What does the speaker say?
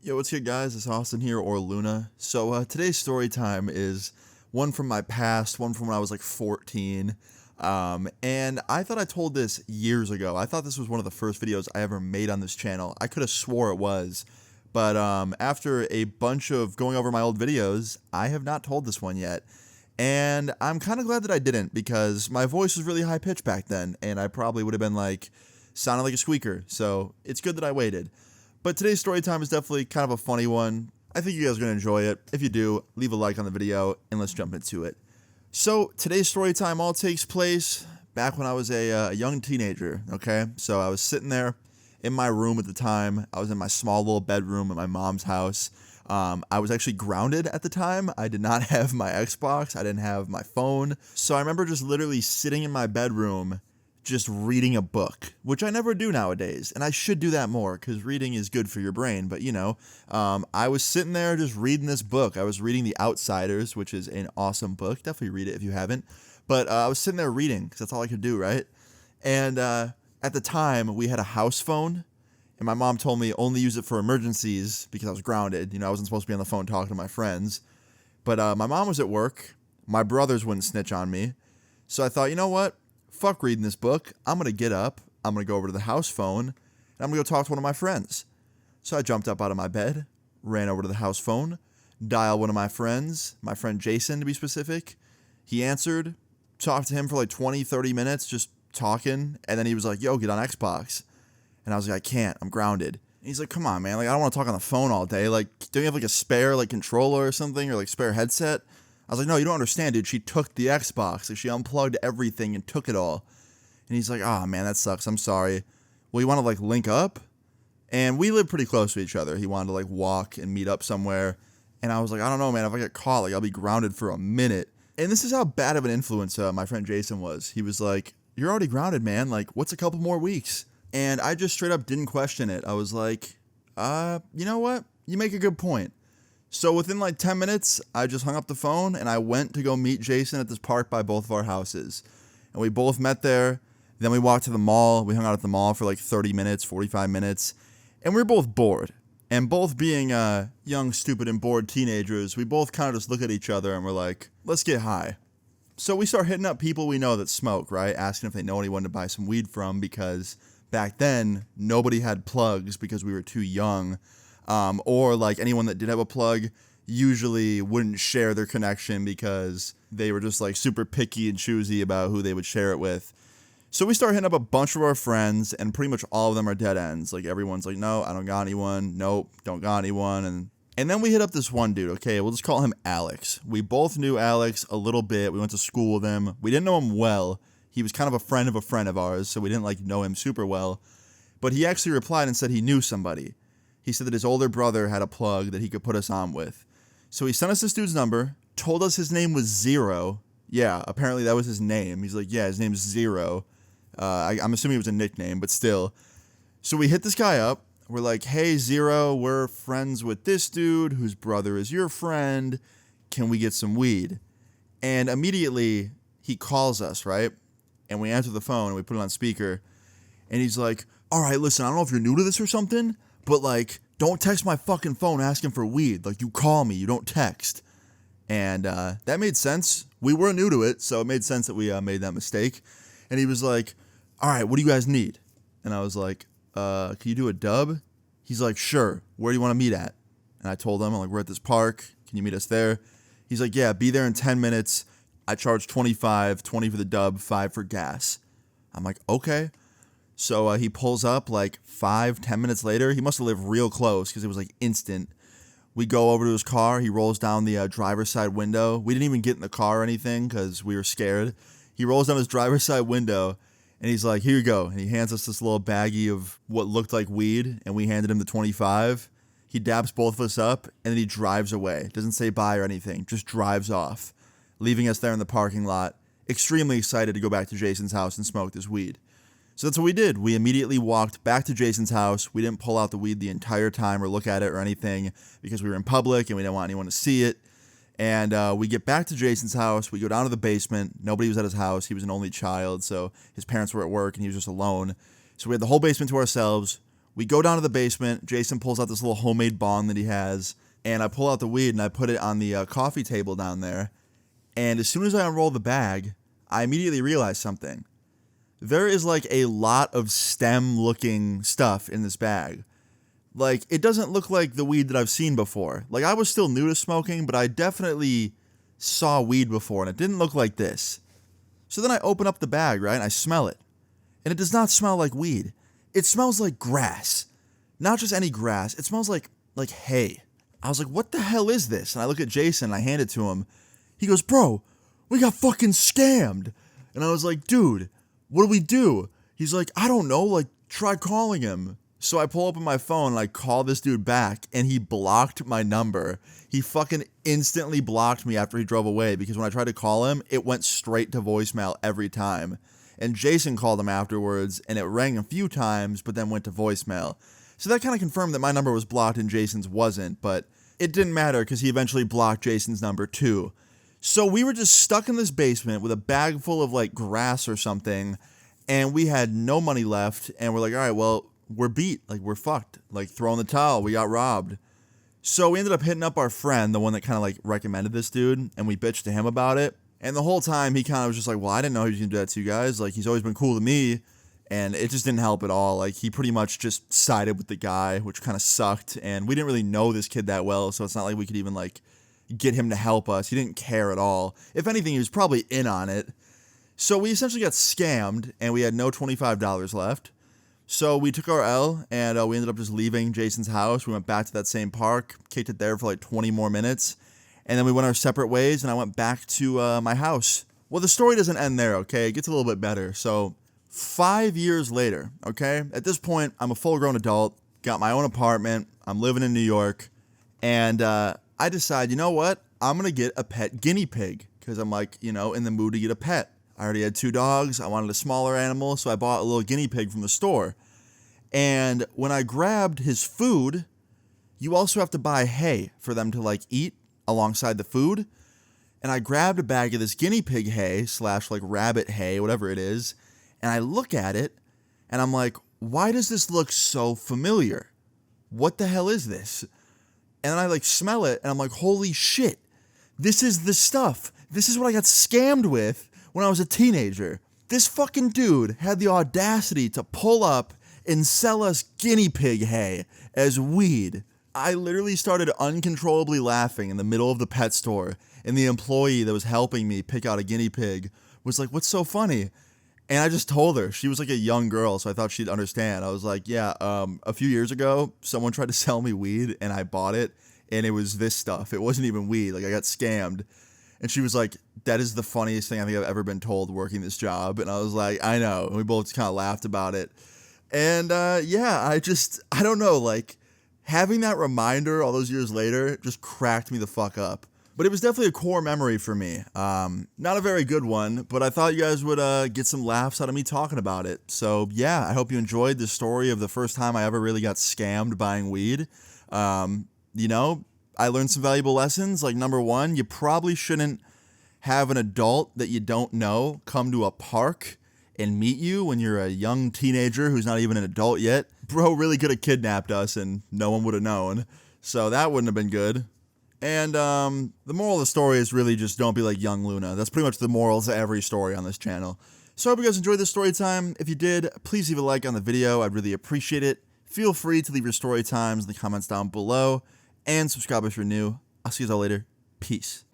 Yo, what's good, guys? It's Austin here, or Luna. So today's story time is one from my past, one from when I was like 14. And I thought I told this years ago. I thought this was one of the first videos I ever made on this channel. I could have swore it was. But after a bunch of going over my old videos, I have not told this one yet. And I'm kind of glad that I didn't, because my voice was really high pitched back then, and I probably would have been like, sounding like a squeaker. So it's good that I waited. But today's story time is definitely kind of a funny one. I think you guys are going to enjoy it. If you do, leave a like on the video, and let's jump into it. So today's story time all takes place back when I was a young teenager, okay? So I was sitting there in my room at the time. I was in my small little bedroom at my mom's house. I was actually grounded at the time. I did not have my Xbox. I didn't have my phone. So I remember just literally sitting in my bedroom just reading a book, which I never do nowadays, and I should do that more because reading is good for your brain. But I was sitting there just reading this book. I was reading The Outsiders, which is an awesome book. Definitely read it if you haven't. But I was sitting there reading because that's all I could do, right? And at the time, we had a house phone, and my mom told me only use it for emergencies because I was grounded. I wasn't supposed to be on the phone talking to my friends. But my mom was at work. My brothers wouldn't snitch on me. So I thought, you know what? Fuck reading this book. I'm going to get up. I'm going to go over to the house phone, and I'm going to go talk to one of my friends. So I jumped up out of my bed, ran over to the house phone, dialed one of my friends, my friend Jason to be specific. He answered, talked to him for like 20, 30 minutes, just talking, and then he was like, yo, get on Xbox. And I was like, I can't. I'm grounded. And he's like, come on, man. Like, I don't want to talk on the phone all day. Like, don't you have like a spare like controller or something, or like spare headset? I was like, no, you don't understand, dude. She took the Xbox. Like, she unplugged everything and took it all. And he's like, oh, man, that sucks. I'm sorry. Well, you want to, like, link up? And we live pretty close to each other. He wanted to, like, walk and meet up somewhere. And I was like, I don't know, man. If I get caught, like, I'll be grounded for a minute. And this is how bad of an influence my friend Jason was. He was like, you're already grounded, man. Like, what's a couple more weeks? And I just straight up didn't question it. I was like, you know what? You make a good point. So within like 10 minutes, I just hung up the phone and I went to go meet Jason at this park by both of our houses. And we both met there. Then we walked to the mall. We hung out at the mall for like 30 minutes, 45 minutes. And we were both bored. And both being young, stupid, and bored teenagers, we both kind of just look at each other and we're like, let's get high. So we start hitting up people we know that smoke, right? Asking if they know anyone to buy some weed from, because back then, nobody had plugs because we were too young. Or like anyone that did have a plug usually wouldn't share their connection because they were just like super picky and choosy about who they would share it with. So we start hitting up a bunch of our friends, and pretty much all of them are dead ends. Like, everyone's like, no, I don't got anyone. Nope, don't got anyone. And then we hit up this one dude. Okay, we'll just call him Alex. We both knew Alex a little bit. We went to school with him. We didn't know him well. He was kind of a friend of ours, so we didn't like know him super well. But he actually replied and said he knew somebody. He said that his older brother had a plug that he could put us on with. So he sent us this dude's number, told us his name was Zero. Yeah, apparently that was his name. He's like, yeah, his name's Zero. I'm assuming it was a nickname, but still. So we hit this guy up. We're like, hey, Zero, we're friends with this dude whose brother is your friend. Can we get some weed? And immediately he calls us, right? And we answer the phone and we put it on speaker. And he's like, all right, listen, I don't know if you're new to this or something, but, like, don't text my fucking phone asking for weed. Like, you call me, you don't text. And that made sense. We were new to it, so it made sense that we made that mistake. And he was like, all right, what do you guys need? And I was like, can you do a dub? He's like, sure. Where do you want to meet at? And I told him, I'm like, we're at this park. Can you meet us there? He's like, yeah, be there in 10 minutes. I charge 25, 20 for the dub, 5 for gas. I'm like, okay. So he pulls up like 5-10 minutes later. He must have lived real close because it was like instant. We go over to his car. He rolls down the driver's side window. We didn't even get in the car or anything because we were scared. He rolls down his driver's side window and he's like, here you go. And he hands us this little baggie of what looked like weed, and we handed him the 25. He dabs both of us up and then he drives away. Doesn't say bye or anything, just drives off, leaving us there in the parking lot, extremely excited to go back to Jason's house and smoke this weed. So that's what we did. We immediately walked back to Jason's house. We didn't pull out the weed the entire time or look at it or anything because we were in public and we didn't want anyone to see it. And we get back to Jason's house. We go down to the basement. Nobody was at his house. He was an only child, so his parents were at work and he was just alone. So we had the whole basement to ourselves. We go down to the basement. Jason pulls out this little homemade bong that he has, and I pull out the weed and I put it on the coffee table down there. And as soon as I unroll the bag, I immediately realize something. There is like a lot of stem-looking stuff in this bag. Like, it doesn't look like the weed that I've seen before. Like, I was still new to smoking, but I definitely saw weed before, and it didn't look like this. So then I open up the bag, right, and I smell it. And it does not smell like weed. It smells like grass. Not just any grass. It smells like hay. I was like, what the hell is this? And I look at Jason, and I hand it to him. He goes, bro, we got fucking scammed. And I was like, dude, what do we do? He's like, I don't know, like, try calling him. So I pull up on my phone and I call this dude back, and he blocked my number. He fucking instantly blocked me after he drove away, because when I tried to call him, it went straight to voicemail every time. And Jason called him afterwards, and it rang a few times, but then went to voicemail. So that kind of confirmed that my number was blocked and Jason's wasn't, but it didn't matter because he eventually blocked Jason's number too. So we were just stuck in this basement with a bag full of like grass or something, and we had no money left, and we're like, all right, well, we're beat, like we're fucked, like throw in the towel, we got robbed. So we ended up hitting up our friend, the one that kind of like recommended this dude, and we bitched to him about it. And the whole time he kind of was just like, well, I didn't know he was gonna do that to you guys. Like, he's always been cool to me, and it just didn't help at all. Like, he pretty much just sided with the guy, which kind of sucked. And we didn't really know this kid that well, so it's not like we could even like get him to help us. He didn't care at all. If anything, he was probably in on it. So we essentially got scammed, and we had no $25 left. So we took our L, and we ended up just leaving Jason's house. We went back to that same park, kicked it there for like 20 more minutes, and then we went our separate ways, and I went back to my house. Well, the story doesn't end there, okay? It gets a little bit better. So 5 years later, okay? At this point, I'm a full-grown adult, got my own apartment, I'm living in New York, and I decide, you know what? I'm going to get a pet guinea pig, because I'm like, you know, in the mood to get a pet. I already had 2 dogs. I wanted a smaller animal, so I bought a little guinea pig from the store. And when I grabbed his food, you also have to buy hay for them to like eat alongside the food. And I grabbed a bag of this guinea pig hay / like rabbit hay, whatever it is. And I look at it and I'm like, why does this look so familiar? What the hell is this? And then I like smell it and I'm like, holy shit, this is the stuff. This is what I got scammed with when I was a teenager. This fucking dude had the audacity to pull up and sell us guinea pig hay as weed. I literally started uncontrollably laughing in the middle of the pet store, and the employee that was helping me pick out a guinea pig was like, what's so funny? And I just told her. She was like a young girl, so I thought she'd understand. I was like, yeah, a few years ago, someone tried to sell me weed, and I bought it, and it was this stuff. It wasn't even weed. Like, I got scammed. And she was like, that is the funniest thing I think I've ever been told working this job. And I was like, I know. And we both kind of laughed about it. And yeah, I don't know, like, having that reminder all those years later just cracked me the fuck up. But it was definitely a core memory for me. Not a very good one, but I thought you guys would get some laughs out of me talking about it. So yeah, I hope you enjoyed the story of the first time I ever really got scammed buying weed. You know, I learned some valuable lessons. Like, number one, you probably shouldn't have an adult that you don't know come to a park and meet you when you're a young teenager who's not even an adult yet. Bro really could have kidnapped us and no one would have known. So that wouldn't have been good. And the moral of the story is really just don't be like young Luna. That's pretty much the morals of every story on this channel. So I hope you guys enjoyed this story time. If you did, please leave a like on the video. I'd really appreciate it. Feel free to leave your story times in the comments down below. And subscribe if you're new. I'll see you all later. Peace.